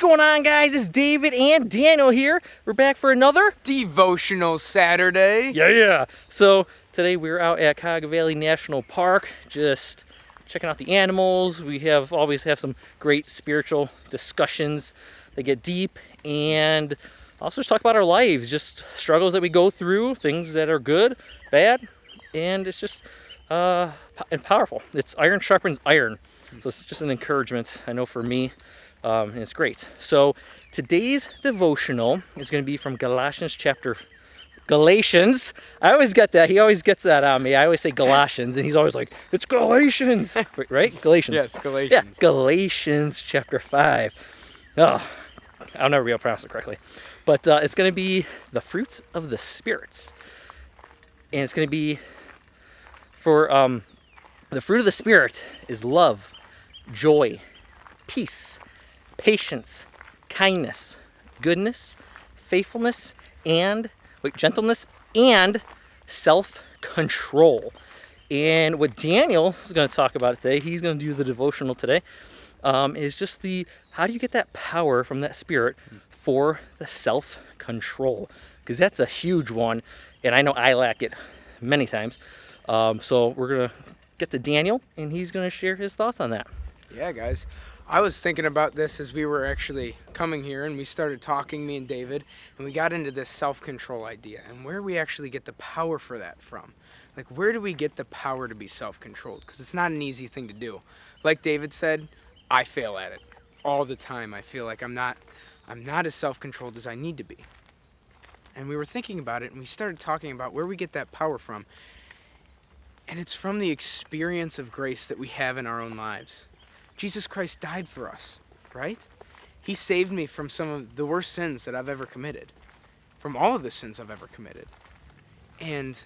going on, guys? It's David and Daniel here. We're back for another Devotional Saturday. Yeah. So today we're out at Cuyahoga Valley National Park, just checking out the animals. We always have some great spiritual discussions that get deep, and also just talk about our lives, just struggles that we go through, things that are good, bad, and it's just and powerful. It's iron sharpens iron, so it's just an encouragement, I know, for me. And it's great. So today's devotional is going to be from Galatians. I always get that. He always gets that on me. I always say Galatians, and he's always like, it's Galatians. Right? Galatians. Yes, Galatians. Yeah, Galatians chapter 5. Oh, I'll never be able to pronounce it correctly. But it's going to be the fruits of the Spirit. And it's going to be for the fruit of the Spirit is love, joy, peace, patience, kindness, goodness, faithfulness, and gentleness, and self-control. And what Daniel is going to talk about today, he's going to do the devotional today, is just how do you get that power from that Spirit for the self-control? Because that's a huge one, and I know I lack it many times. So we're going to get to Daniel, and he's going to share his thoughts on that. Yeah, guys. I was thinking about this as we were actually coming here, and we started talking, me and David, and we got into this self-control idea and where we actually get the power for that from. Like, where do we get the power to be self-controlled? Because it's not an easy thing to do. Like David said, I fail at it all the time. I feel like I'm not as self-controlled as I need to be. And we were thinking about it, and we started talking about where we get that power from. And it's from the experience of grace that we have in our own lives. Jesus Christ died for us, right? He saved me from some of the worst sins that I've ever committed, from all of the sins I've ever committed. And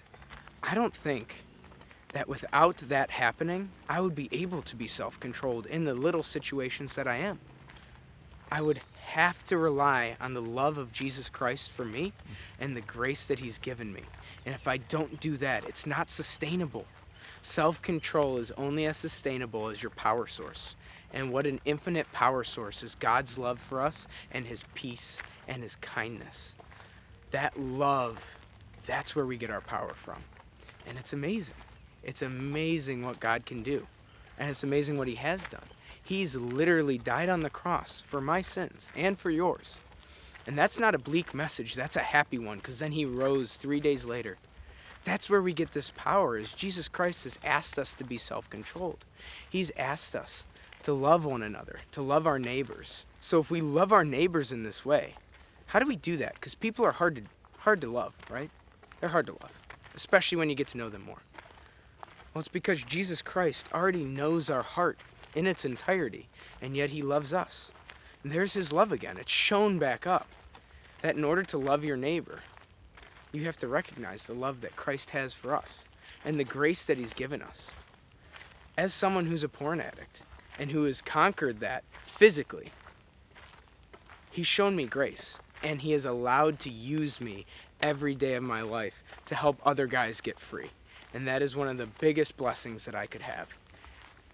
I don't think that without that happening, I would be able to be self-controlled in the little situations that I am. I would have to rely on the love of Jesus Christ for me and the grace that he's given me. And if I don't do that, it's not sustainable. Self-control is only as sustainable as your power source. And what an infinite power source is God's love for us and his peace and his kindness. That love, that's where we get our power from. And it's amazing. It's amazing what God can do. And it's amazing what he has done. He's literally died on the cross for my sins and for yours. And that's not a bleak message. That's a happy one, because then he rose 3 days later. That's where we get this power, is Jesus Christ has asked us to be self-controlled. He's asked us to love one another, to love our neighbors. So if we love our neighbors in this way, how do we do that? Because people are hard to love, right? They're hard to love, especially when you get to know them more. Well, it's because Jesus Christ already knows our heart in its entirety, and yet he loves us. And there's his love again. It's shown back up that in order to love your neighbor, you have to recognize the love that Christ has for us and the grace that he's given us. As someone who's a porn addict and who has conquered that physically, he's shown me grace, and he has allowed to use me every day of my life to help other guys get free. And that is one of the biggest blessings that I could have.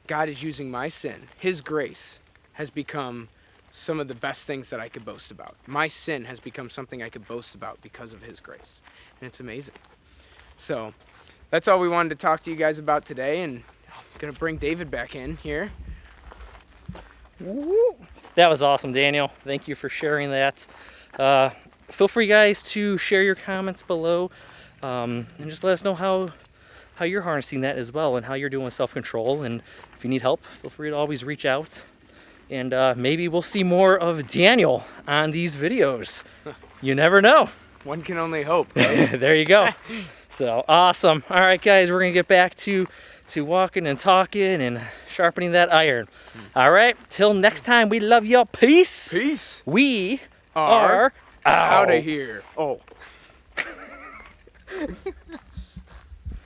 God is using my sin. His grace has become some of the best things that I could boast about. My sin has become something I could boast about because of his grace. And it's amazing. So that's all we wanted to talk to you guys about today. And I'm going to bring David back in here. Woo. That was awesome, Daniel. Thank you for sharing that. Feel free, guys, to share your comments below, and just let us know how you're harnessing that as well, and how you're doing with self-control. And if you need help, feel free to always reach out. And maybe we'll see more of Daniel on these videos. You never know. One can only hope, right? There you go. So awesome. All right, guys, we're going to get back to walking and talking and sharpening that iron. All right, till next time, we love y'all. Peace. Peace. We are out of here. Oh.